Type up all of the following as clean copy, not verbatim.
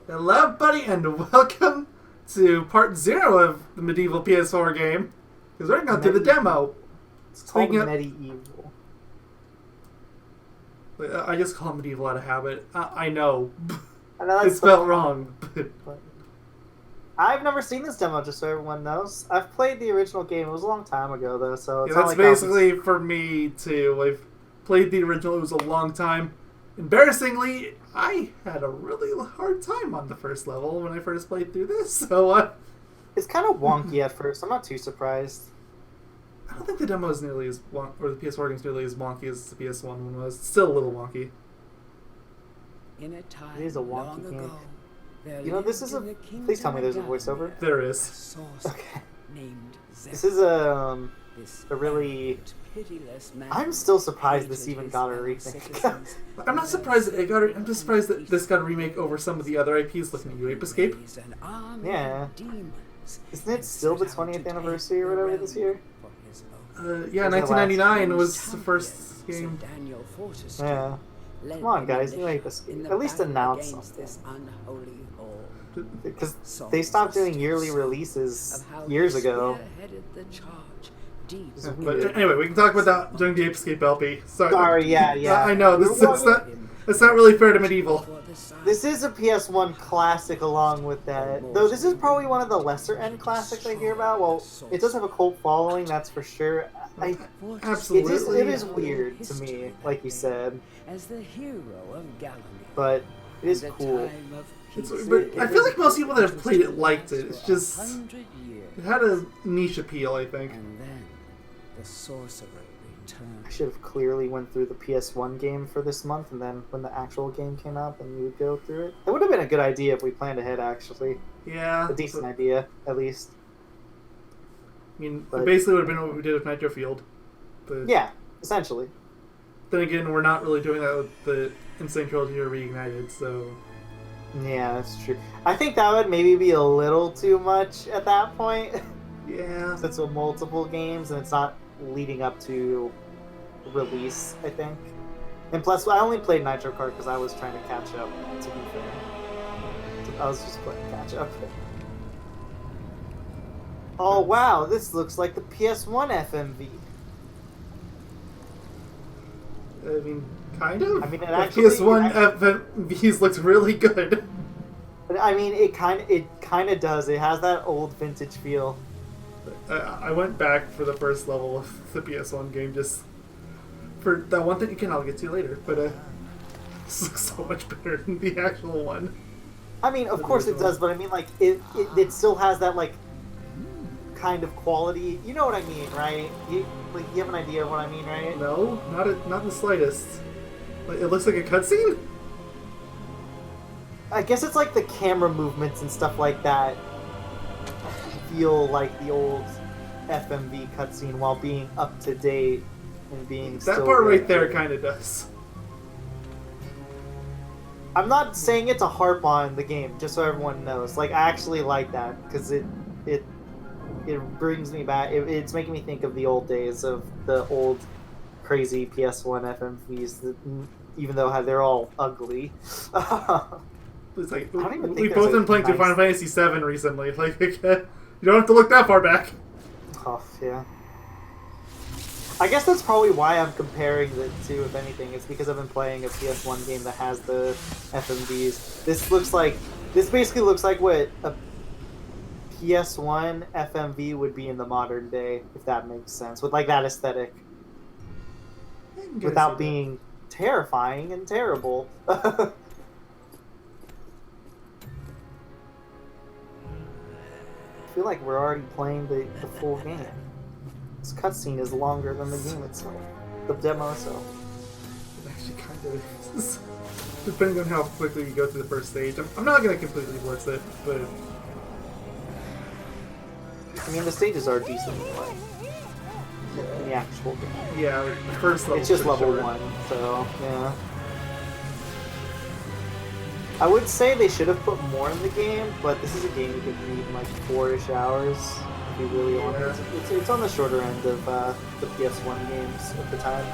Hello, buddy, and welcome to part 0 of the Medieval PS4 game. Because we're going through the demo. It's called Medieval. I just call it Medieval out of habit. I know. I know It's spelled wrong. But I've never seen this demo, just so everyone knows. I've played the original game. It was a long time ago, though, so it's yeah, not that's like basically for me, too. I've played the original. It was a long time. Embarrassingly, I had a really hard time on the first level when I first played through this. So, It's kind of wonky at first. I'm not too surprised. I don't think the demo is nearly as or the PS4 game is nearly as wonky as the PS1 one was. It's still a little wonky. In a time It is a wonky game. ago, You know, this is a... Please tell me there's a voiceover. There is. Okay. Named This is a really... I'm still surprised this even got a remake. I'm not surprised that it got. I'm just surprised that this got a remake over some of the other IPs. Looking at you, Ape Escape. Yeah. Isn't it still the 20th anniversary or whatever this year? Yeah, 1999 was the first game. Yeah. Come on, guys, you Ape Escape. At least announce something. Because they stopped doing yearly releases years ago. But anyway, we can talk about that during the Ape Escape LP. Sorry, yeah. I know it's not really fair to Medieval. This is a PS1 classic along with that. Though this is probably one of the lesser end classics I hear about. Well, it does have a cult following, that's for sure. Absolutely. It is weird to me, like you said. But it is cool. But I feel like most people that have played it liked it. It's just it had a niche appeal, I think. The sorcerer returned. I should have clearly went through the PS1 game for this month, and then when the actual game came out, then we would go through it. That would have been a good idea if we planned ahead, actually. Yeah. A decent idea, at least. I mean, it basically would have been what we did with Nitro Field. But yeah, essentially. Then again, we're not really doing that with the Insane Trilogy or Reignited, so... Yeah, that's true. I think that would maybe be a little too much at that point. Yeah. Since it's multiple games, and it's not leading up to release, I think. And plus, I only played Nitro Kart because I was trying to catch up, to be fair. I was just playing catch up. Oh wow, this looks like the PS1 FMV. I mean, kind of. I mean, the PS1 FMVs looks really good. But I mean, it kind of does. It has that old vintage feel. I went back for the first level of the PS1 game just for that one thing. Again, I'll get to later, but this looks so much better than the actual one. I mean, of course it does, but I mean, like, it still has that, like, kind of quality. You know what I mean, right? You have an idea of what I mean, right? No, not the slightest. It looks like a cutscene? I guess it's like the camera movements and stuff like that feel like the old FMV cutscene while being up to date and being that still part right there kind of does. I'm not saying it to harp on the game, just so everyone knows. Like, I actually like that because it brings me back. It's making me think of the old days of the old crazy PS1 FMVs. That, even though they're all ugly. It's like we've both been playing through Final Fantasy VII recently. Like, you don't have to look that far back. Oh, yeah. I guess that's probably why I'm comparing the two, if anything. It's because I've been playing a PS1 game that has the FMVs. This basically looks like what a PS1 FMV would be in the modern day, if that makes sense. With, like, that aesthetic. Without being terrifying and terrible. I feel like we're already playing the full game. This cutscene is longer than the game itself. The demo itself. It actually kind of is. Depending on how quickly you go through the first stage. I'm not going to completely blitz it, but... I mean, the stages are decently played. In the actual game. Yeah, the first level. It's just level short. 1, so, yeah. I would say they should have put more in the game, but this is a game you could beat in like 4-ish hours if you really want it. It's on the shorter end of the PS1 games at the time.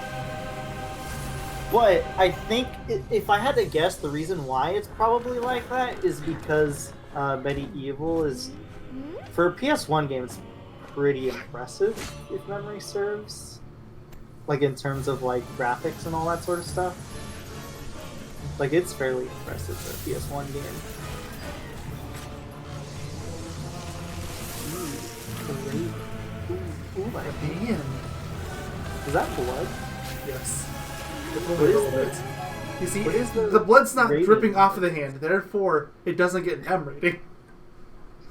But I think if I had to guess, the reason why it's probably like that is because Medieval is, for a PS1 game, it's pretty impressive, if memory serves. Like, in terms of, like, graphics and all that sort of stuff. Like, it's fairly impressive for a PS1 game. Ooh, my hand. Is that blood? Yes. What is this? You see, What is the blood's not rating? dripping off of the hand, therefore it doesn't get an M rating.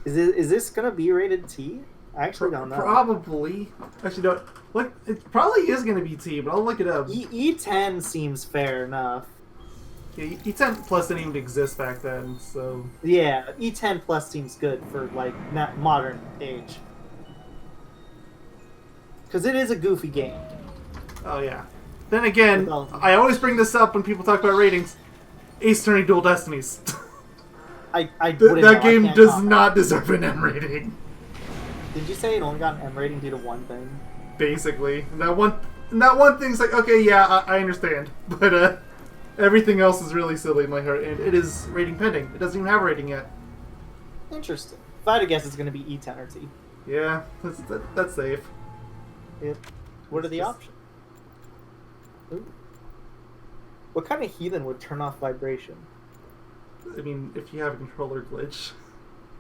Is this gonna be rated T? I actually don't know. Probably. Actually, don't. Look, it probably is going to be T, but I'll look it up. E10 seems fair enough. Yeah, E10 Plus didn't even exist back then, so... Yeah, E10 Plus seems good for, like, modern age. Because it is a goofy game. Oh, yeah. Then again, Well, I always bring this up when people talk about ratings. Ace Attorney Dual Destinies. I wouldn't know. That I game can't does comment. not deserve an M rating. Did you say it only got an M rating due to one thing? Basically. And that one thing's like, okay, yeah, I understand. But everything else is really silly in my heart, and it is rating pending. It doesn't even have a rating yet. Interesting. If I had to guess, it's going to be E10 or T. Yeah, that's safe. Yep. What are the options? Ooh. What kind of heathen would turn off vibration? I mean, if you have a controller glitch.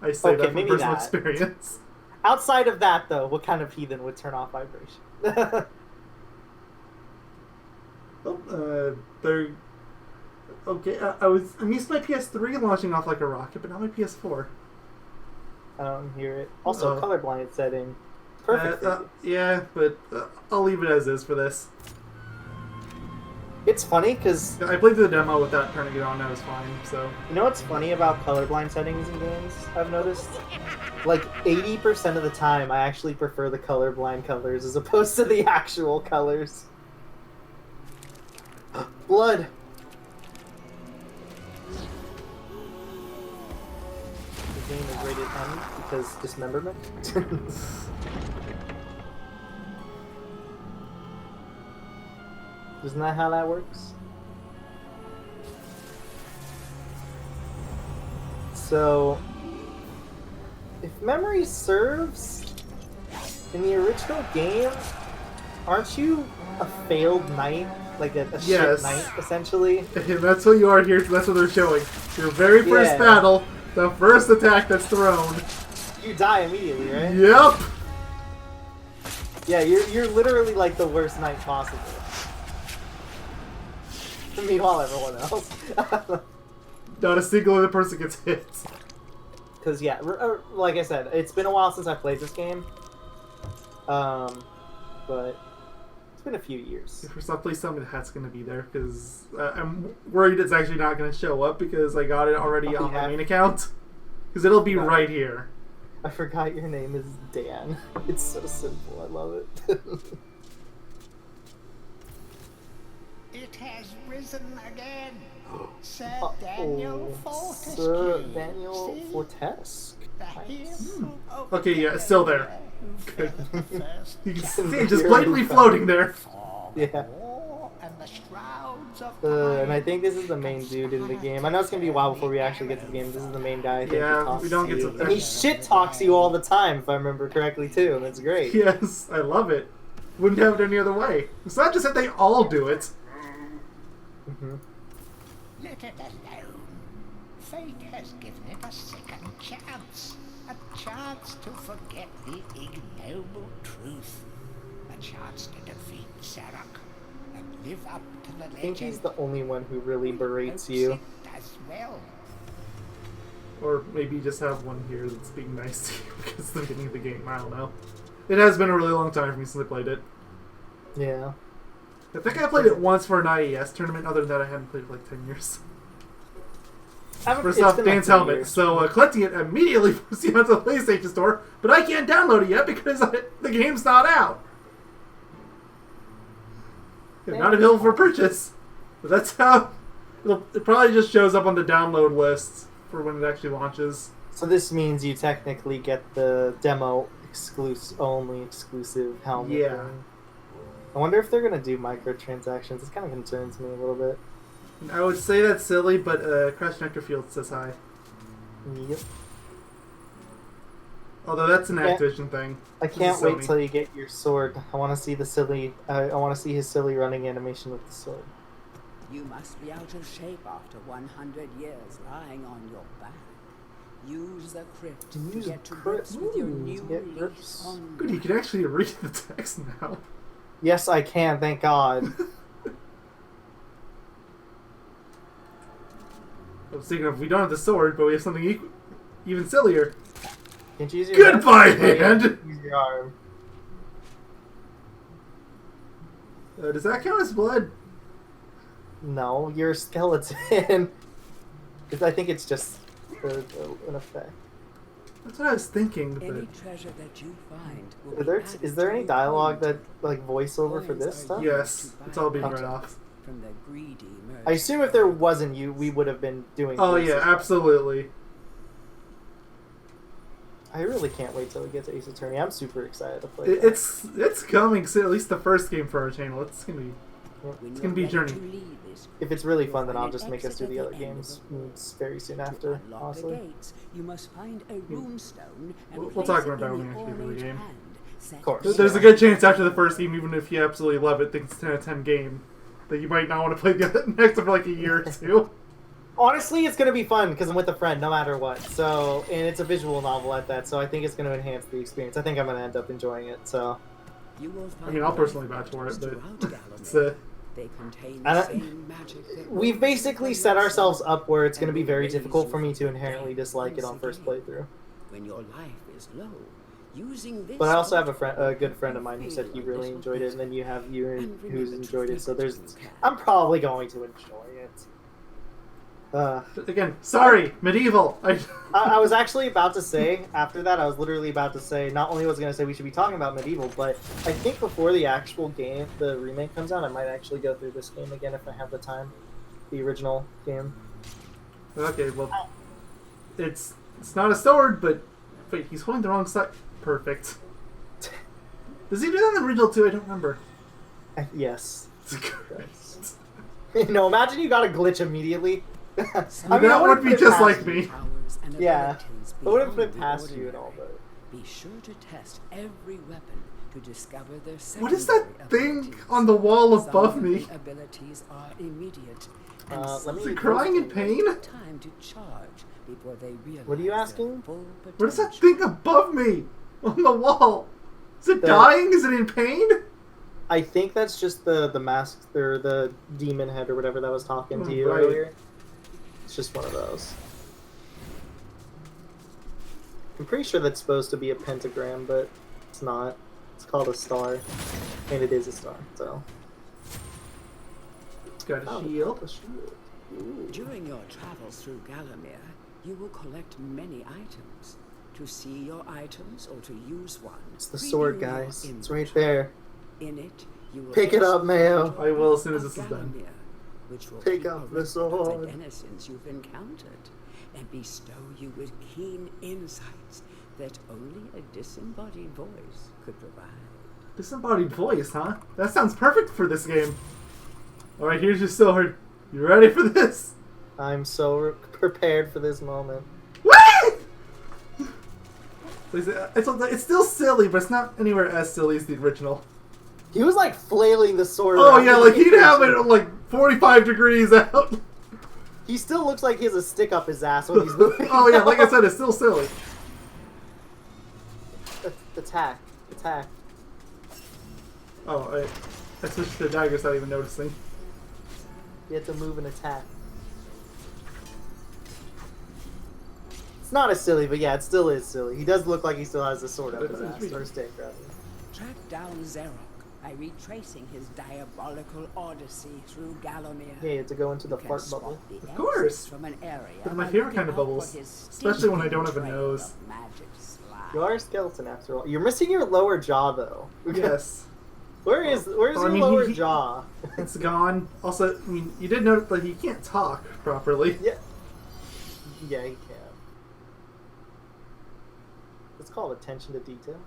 I say Okay, that from maybe personal that. experience. Outside of that, though, what kind of heathen would turn off vibration? They're... Okay, I'm used to my PS3 launching off like a rocket, but not my PS4. I don't hear it. Also, colorblind setting. Perfect. Yeah, but I'll leave it as is for this. It's funny because I played the demo without turning it on, that was fine, so... you know what's funny about colorblind settings in games, I've noticed? Like, 80% of the time, I actually prefer the colorblind colors as opposed to the actual colors. Blood! The game is rated M because dismemberment? Isn't that how that works? So, if memory serves, in the original game, aren't you a failed knight? Like a Yes. shit knight, essentially? And that's what you are here, that's what they're showing. Your very first Yeah. battle, the first attack that's thrown. You die immediately, right? Yep! Yeah, you're literally like the worst knight possible. Meanwhile, everyone else. Not a single other person gets hit. Because, yeah, like I said, it's been a while since I played this game. But it's been a few years. First off, please tell me the hat's going to be there, because I'm worried it's actually not going to show up, because I got it already on my main account. Because it'll be right here. I forgot your name is Dan. It's so simple. I love it. It has risen again. Sir Daniel Fortescue. Sir Daniel See? Fortesque. The hero of Okay, yeah, it's the still there. Good. You can see it just blatantly floating there. Yeah. And the shrouds of And I think this is the main dude in the game. I know it's gonna be a while before we actually get to the game. This is the main guy. I think, who Yeah, talks we don't to get you. to... And he shit talks you all the time, if I remember correctly too. And it's great. Yes, I love it. Wouldn't have it any other way. It's not just that they all do it. Mm-hmm. Let it alone. Fate has given it a second chance. A chance to forget the ignoble truth. A chance to defeat Zarok and live up to the legend. I think he's the only one who really berates you. It does well. Or maybe just have one here that's being nice to you because it's the beginning of the game. I don't know. It has been a really long time for me since I played it. Yeah. I think I played it once for an IES tournament. Other than that, I hadn't played it for like 10 years. First off, Dan's helmet. So collecting it immediately puts you onto the PlayStation Store, but I can't download it yet because the game's not out. It's not available for purchase. But that's how... It probably just shows up on the download list for when it actually launches. So this means you technically get the demo only exclusive helmet. Yeah. thing. I wonder if they're gonna do microtransactions. This kind of concerns me a little bit. I would say that's silly, but Crash Nectar Field says hi. Yep. Although that's an Activision thing. I can't wait till you get your sword. I want to see the silly. I want to see his silly running animation with the sword. You must be out of shape after 100 years lying on your back. Use the crypt to get to grips with your new lease on. Good, you can actually read the text now. Yes, I can. Thank God. I was thinking of we don't have the sword, but we have something even sillier. Can't you use your Goodbye, hand. Use your arm. Does that count as blood? No, you're a skeleton. I think it's just an effect. That's what I was thinking. Any treasure that you find Is there any dialogue that voiceover for this stuff? Yes, it's all being read off. From the greedy I assume if there wasn't, we would have been doing. Oh yeah, absolutely. I really can't wait till we get to Ace Attorney. I'm super excited to play. It's coming soon. At least the first game for our channel. It's gonna be a journey. If it's really fun, then I'll just make us do the other games very soon after. Honestly, you must find a runestone. We'll talk about that when we actually do the game. Of course. There's a good chance after the first game, even if you absolutely love it, think it's 10 out of 10 game, that you might not want to play the next one for like a year or two. Honestly, it's gonna be fun because I'm with a friend, no matter what. So, and it's a visual novel at that, so I think it's gonna enhance the experience. I think I'm gonna end up enjoying it. So, I mean, I'll personally vouch for it, but it's they contain the same magic we've basically set ourselves up where it's gonna be very difficult for me to inherently dislike it on first playthrough. When your life is low, using this. But I also have a good friend of mine who said he really enjoyed it, and then you have you who's enjoyed it. So I'm probably going to enjoy it. Again, sorry, Medieval. I was actually about to say, after that, I was literally about to say, not only was I going to say we should be talking about Medieval, but I think before the actual game, the remake comes out, I might actually go through this game again if I have the time. The original game. Okay, well, it's not a sword, but wait, he's holding the wrong side. Perfect. Does he do that in the original too? I don't remember. Yes. No, imagine you got a glitch immediately. I mean, that would be just like me. Yeah, it would have been past you and all, but... Be sure to test every weapon to discover their what is that thing on the wall above me? Abilities are immediate. Is it crying in pain? Time to charge before they realize what are you asking? What is that thing above me on the wall? Is it dying? Is it in pain? I think that's just the mask or the demon head or whatever that was talking to you earlier. It's just one of those. I'm pretty sure that's supposed to be a pentagram, but it's not. It's called a star, and it is a star. So. It's got a shield. During your travels through Gallowmere, you will collect many items. To see your items or to use one, it's the sword, guys. It's right there. In it, you will pick it up, Mayo. I will as soon as this is done. Which will pick up the sword. The innocence you've encountered, and bestow you with keen insights that only a disembodied voice could provide. Disembodied voice, huh? That sounds perfect for this game. All right, here's your sword. You ready for this? I'm so prepared for this moment. What? It's still silly, but it's not anywhere as silly as the original. He was like flailing the sword. Oh yeah, like he'd have it at like 45 degrees out. He still looks like he has a stick up his ass when he's moving. Oh yeah, like I said, it's still silly. Attack. Oh, I switched to daggers without even noticing. You have to move and attack. It's not as silly, but yeah, it still is silly. He does look like he still has the sword up his ass, or stick, rather. Track down Zarok by retracing his diabolical odyssey through Gallowmere. Yeah, you have to go into the fart bubble. Of course! From an area They're my favorite kind of bubbles. Especially when I don't have a nose. You are a skeleton after all. You're missing your lower jaw, though. Yes. Where's your lower jaw? It's gone. Also, I mean, you did note that he can't talk properly. Yeah. Yeah, he can. It's called attention to detail.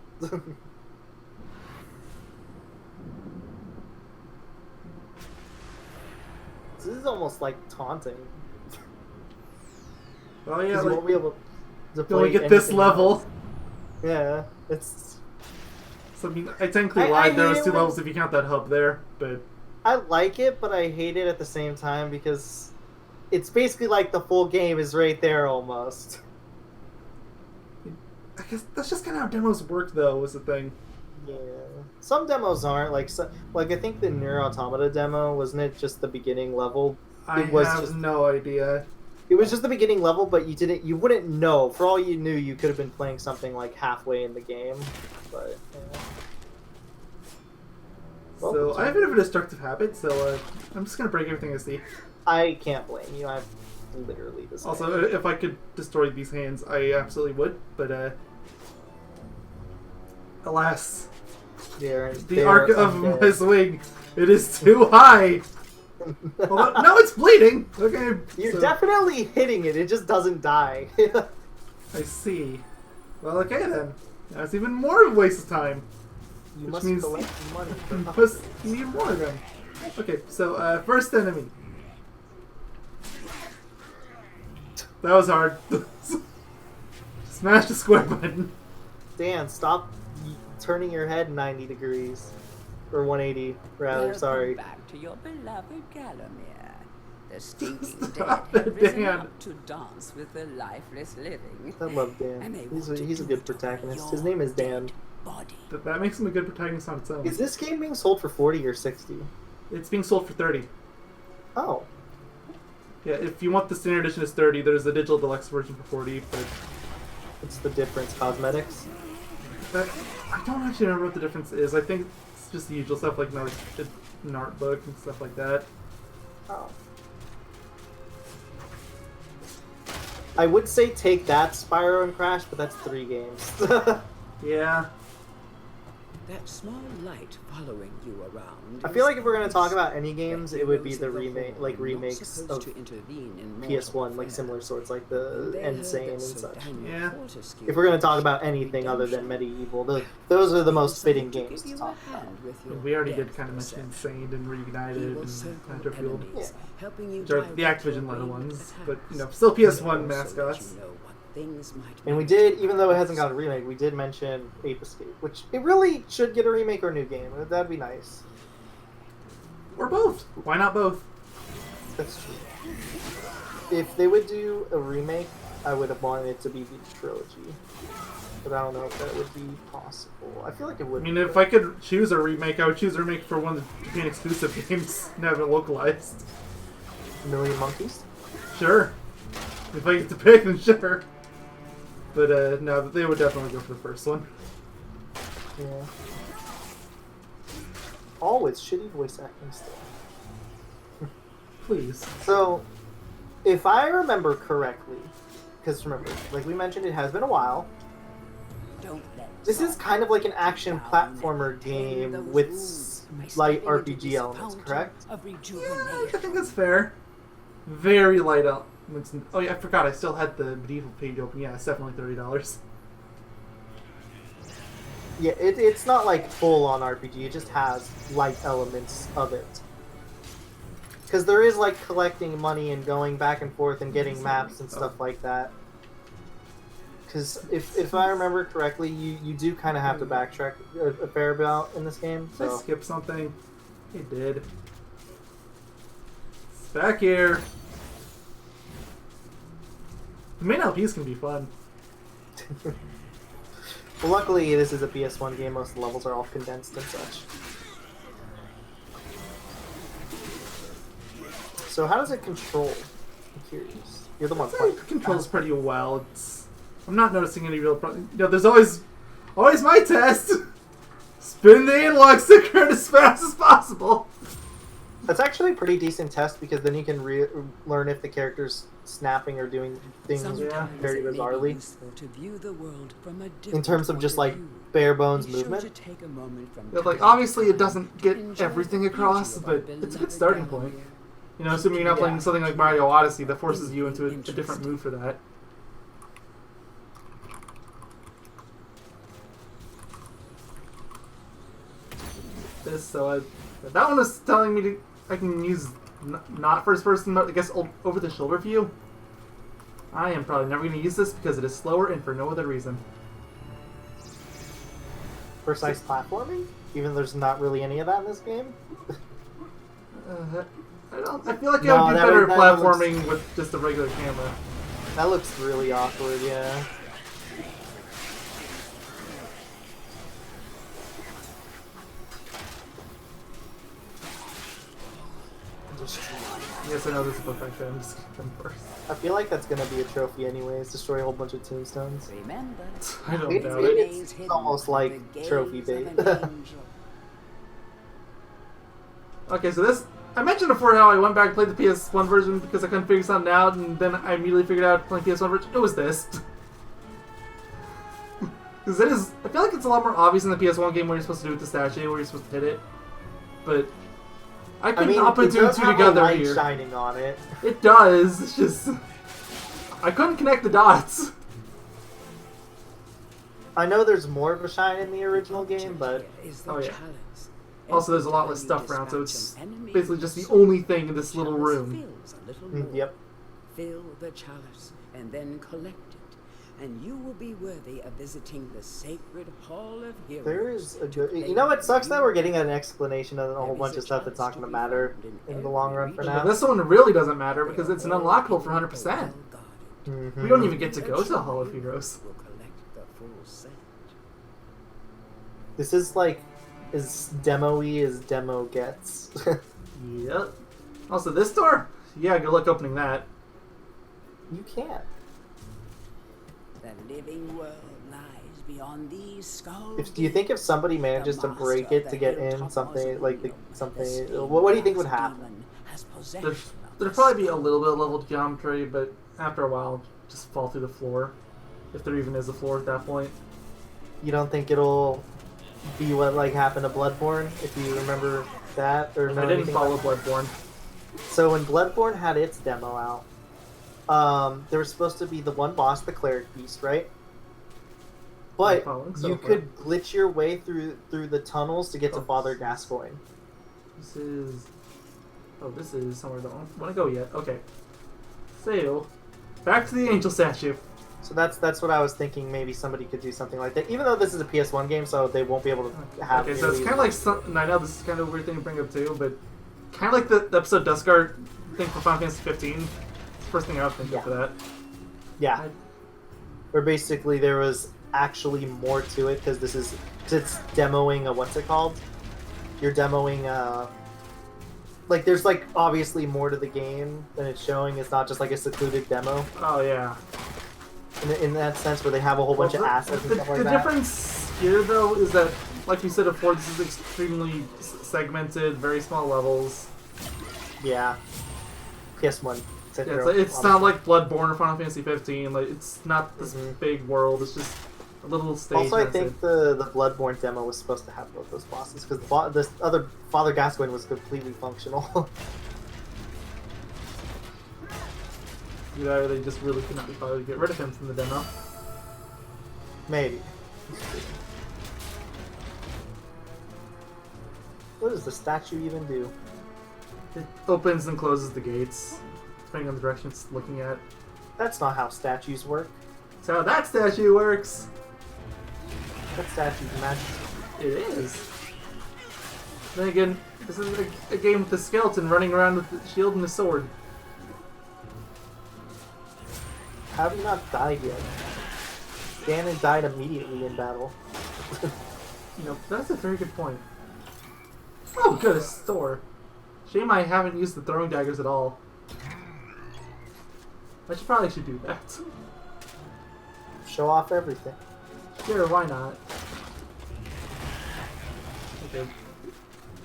This is almost like taunting. Oh yeah, you won't be able to play only get this level. else. Yeah, it's... So, I mean, I technically lied. There was 2 levels if you count that hub there, but... I like it, but I hate it at the same time because it's basically like the full game is right there almost. I guess that's just kind of how demos work, though, was the thing. Yeah. Some demos aren't. Like I think the Nier Automata demo, wasn't it just the beginning level? I have no idea. It was just the beginning level, but you wouldn't know. For all you knew, you could have been playing something like halfway in the game. But, yeah. Well, so, I have a bit of a destructive habit, so I'm just going to break everything I see. I can't blame you. I'm literally the same. Also, if I could destroy these hands, I absolutely would, but alas. The arc of my swing, it is too high! Although, no, it's bleeding! Okay. You're definitely hitting it, it just doesn't die. I see. Well, okay then. That's even more of a waste of time. You which must means collect money. You must need more of them. Okay, so, first enemy. That was hard. Smash the square button. Dan, stop turning your head 90 degrees. Or 180, rather, Welcome sorry. back to your beloved Galamir. The stinking Stop dead it, have risen Dan. up to dance with the lifeless living. I love And Dan. they He's want to a do good it on protagonist. your His name is Dan. dead body. That makes him a good protagonist on its own. Is this game being sold for 40 or 60? It's being sold for 30. Oh. Yeah, if you want the standard edition, it's 30. There's a digital deluxe version for 40, but... What's the difference? Cosmetics? I don't actually remember what the difference is. I think it's just the usual stuff, like an art book and stuff like that. Oh. I would say take that, Spyro and Crash, but that's 3 games. Yeah. That small light following you around. I feel like if we're gonna talk about any games, it would be the remakes of PS1, like similar sorts, like the Insane and such. Yeah. If we're gonna talk about anything other than Medieval, those are the most fitting games to talk about. We already did kind of mention Insane and Reunited and Nitro Fuel. Yeah. Which are the Activision-led ones, but, you know, still PS1 mascots. And we did, even though it hasn't got a remake, we did mention Ape Escape, which it really should get a remake or a new game. That'd be nice. Or both. Why not both? That's true. If they would do a remake, I would have wanted it to be the trilogy. But I don't know if that would be possible. I feel like it would. I mean, if I could choose a remake, I would choose a remake for one of the Japan exclusive games and have it localized. Million Monkeys? Sure. If I get to pick, then sure. But, no, they would definitely go for the first one. Yeah. All with shitty voice acting still. Please. So, if I remember correctly, because remember, like we mentioned, it has been a while. This is kind of like an action platformer game with light RPG elements, correct? Yeah, I think that's fair. Very light elements. Oh yeah, I forgot I still had the Medieval page open. Yeah, it's definitely $30. Yeah, it's not like full-on RPG, it just has light elements of it. Because there is like collecting money and going back and forth and getting maps and stuff like that. Because if I remember correctly, you do kind of have to backtrack a fair amount in this game. So. Did I skip something? It did. It's back here. The main LPs can be fun. Well, luckily this is a PS1 game. Most of the levels are all condensed and such. So how does it control? I'm curious. You're the one playing. It controls pretty well. I'm not noticing any real problem. You know, there's always my test. Spin the analog sticker as fast as possible. That's actually a pretty decent test because then you can learn if the character's snapping or doing things very bizarrely. In terms of just like bare bones movement. Yeah, like obviously it doesn't get everything across, but it's a good starting point. You know, assuming you're not playing something like Mario Odyssey that forces you into a different move for that. That one is telling me I can use not first person, I guess over the shoulder view. I am probably never going to use this because it is slower and for no other reason. Precise platforming? Even though there's not really any of that in this game? I feel like I would do better at platforming with just a regular camera. That looks really awkward, yeah. Yes, I know this is perfect. I'm just going first. I feel like that's gonna be a trophy anyways. Destroy a whole bunch of tombstones. Remember, I don't doubt it. It's almost like trophy bait. Okay, so this... I mentioned before how I went back and played the PS1 version because I couldn't figure something out, and then I immediately figured out playing PS1 version. It was this. Because it is... I feel like it's a lot more obvious in the PS1 game what you're supposed to do with the statue, where you're supposed to hit it. But... I couldn't put two and two together here. Shining on it. It does. It's just... I couldn't connect the dots. I know there's more of a shine in the original game, but... Oh, yeah. Also, there's a lot less stuff around, so it's basically just the only thing in this little room. Yep. Fill the chalice and then collect it, and you will be worthy of visiting the sacred hall of heroes. There is a good... You know what sucks that we're getting an explanation of a whole bunch of stuff that's not going to matter in the long run for now. But this one really doesn't matter because it's an unlockable for 100%. We don't even get to go to the Hall of Heroes. This is like as demo-y as demo gets. Yep. Also, this door? Yeah, good luck opening that. You can't. The living world lies beyond these skulls. Do you think if somebody manages to break it to get in something like what do you think would happen? There'd probably be a little bit of level geometry, but after a while, just fall through the floor. If there even is a floor at that point. You don't think it'll be what like happened to Bloodborne, if you remember that, or I didn't follow Bloodborne. So when Bloodborne had its demo out, there was supposed to be the one boss, the cleric beast, right? But you could glitch your way through the tunnels to get to Father Gascoigne. This is somewhere I don't want to go yet. Okay. So, back to the angel statue. So that's what I was thinking. Maybe somebody could do something like that. Even though this is a PS1 game, so they won't be able to have. Okay, so it's kind of like and I know this is kind of a weird thing to bring up too, but kind of like the episode Duskguard thing for Final Fantasy 15. It's the first thing I was thinking for that. Yeah. Where basically there was actually more to it because it's demoing a what's it called? You're demoing like there's like obviously more to the game than it's showing. It's not just like a secluded demo. Oh yeah. In that sense, where they have a whole bunch of assets and stuff like that. The difference here, though, is that, like you said before, this is extremely segmented, very small levels. Yeah. PS1. Yeah, it's not like Bloodborne or Final Fantasy 15. Like it's not this big world. It's just a little stage. Also, I think the Bloodborne demo was supposed to have both those bosses because this other Father Gascoigne was completely functional. Either they just really could not be bothered to get rid of him from the demo. Maybe. What does the statue even do? It opens and closes the gates, depending on the direction it's looking at. That's not how statues work. That's how that statue works! That statue's magic. It is. Then again, this is a game with a skeleton running around with a shield and a sword. How have you not died yet? Ganon died immediately in battle. That's a very good point. Oh, good, a store. Shame I haven't used the throwing daggers at all. I probably should do that. Show off everything. Sure, why not? Okay.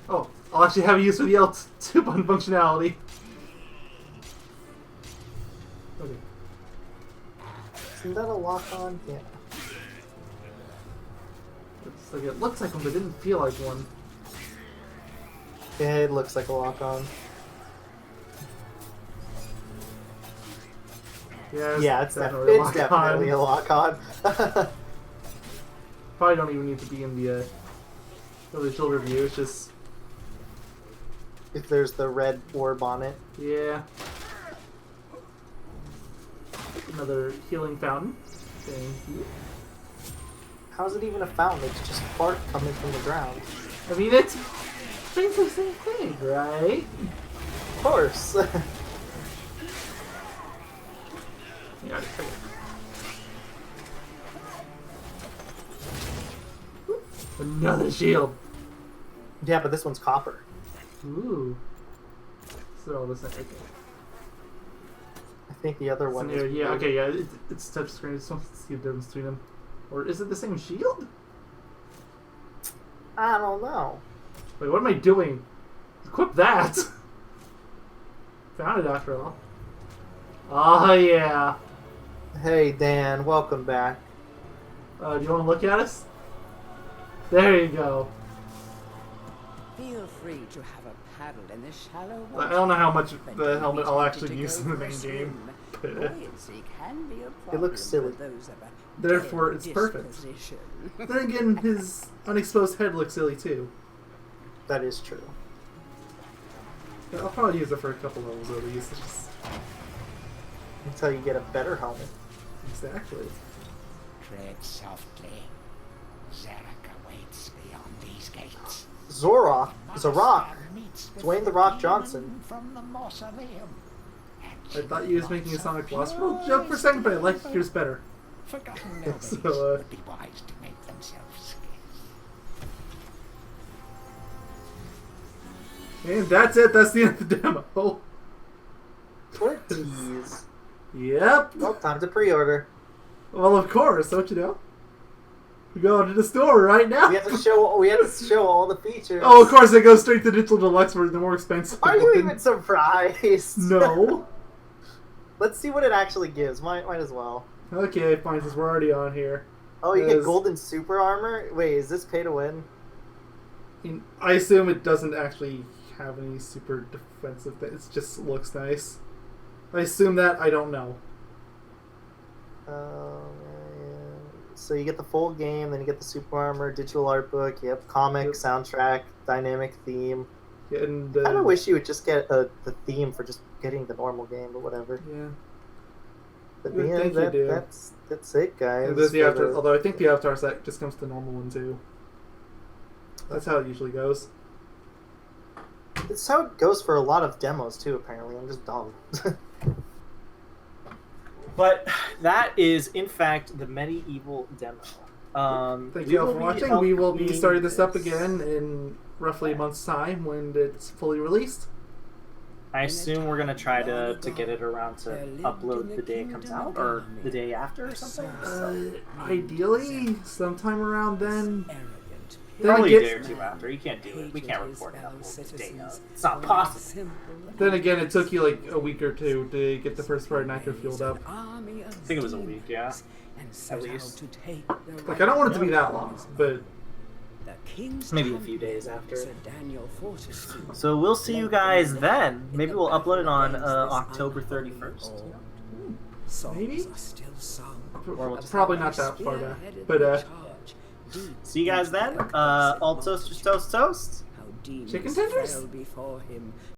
Oh, I'll actually have a use for the L2 button functionality. Okay. Isn't that a lock-on? Yeah. It looks like one, but it didn't feel like one. Yeah, it looks like a lock-on. Yeah, it's definitely a lock-on. Probably don't even need to be in the shoulder view. It's just If there's the red orb on it. Yeah. Another healing fountain. Thank you. How's it even a fountain? It's just fart coming from the ground. I mean, it's basically the same thing, right? Of course. Yeah, another shield. Yeah, but this one's copper. Ooh. So all this thing. Okay. I think the other one is... Yeah, okay, yeah, it's touchscreen. So let's see the difference between them. Or is it the same shield? I don't know. Wait, what am I doing? Equip that! Found it after all. Oh, yeah. Hey, Dan, welcome back. Do you want to look at us? There you go. Feel free to have a paddle in the shallow water. I don't know how much the helmet I'll But actually use in the main game. buoyancy can be a It looks silly. for those of a Therefore, it's perfect. disposition. Then again, his unexposed head looks silly too. That is true. Yeah, I'll probably use it for a couple levels at least. It's just... Until you get a better helmet. Exactly. Tread softly. Zarek awaits beyond these gates. Zorok. Master Zarok. meets with Dwayne The Rock Johnson. demon from the mausoleum. I thought you was making a Sonic Lost World joke for a second, but I like yours better. Forgotten nobodies So, would be wise to make themselves scarce. and that's it. That's the end of the demo. Jeez. Yep. Well, time to pre-order. Well, of course. Don't you know? We go to the store right now. We have to show all the features. Oh, of course. They go straight to the digital deluxe version, the more expensive. Are you one. even surprised? No. Let's see what it actually gives. Might as well. Okay, fine. Since we're already on here. Oh, you get golden super armor? Wait, is this pay to win? I assume it doesn't actually have any super defensive things. It just looks nice. I assume that. I don't know. So you get the full game, then you get the super armor, digital art book, comic, soundtrack, dynamic theme. Yeah, and, I kind of wish you would just get the theme for just getting the normal game, but whatever. Yeah. But You would yeah, think you do. that's it, guys. And there's the after, although I think the Avatar set just comes to the normal one too. That's how it usually goes. It's how it goes for a lot of demos too, apparently. I'm just dumb. But that is, in fact, the Medieval demo. Thank you all for watching. We will be starting this up again in roughly a month's time when it's fully released. I assume we're going to try to get it around to upload the day it comes out, or the day after or something? Ideally, sometime around then. Probably a day or two after. You can't do it. We can't record it upload the day of. It's not possible. Then again, it took you like a week or two to get the first part of Nitro fueled up. I think it was a week, yeah. At least. Like, I don't want it to be that long, but... Maybe a few days after. So we'll see you guys then. Maybe we'll upload it on October 31st. Maybe? Probably not that far back. But, see you guys then. All toasters toast toast. chicken tenders?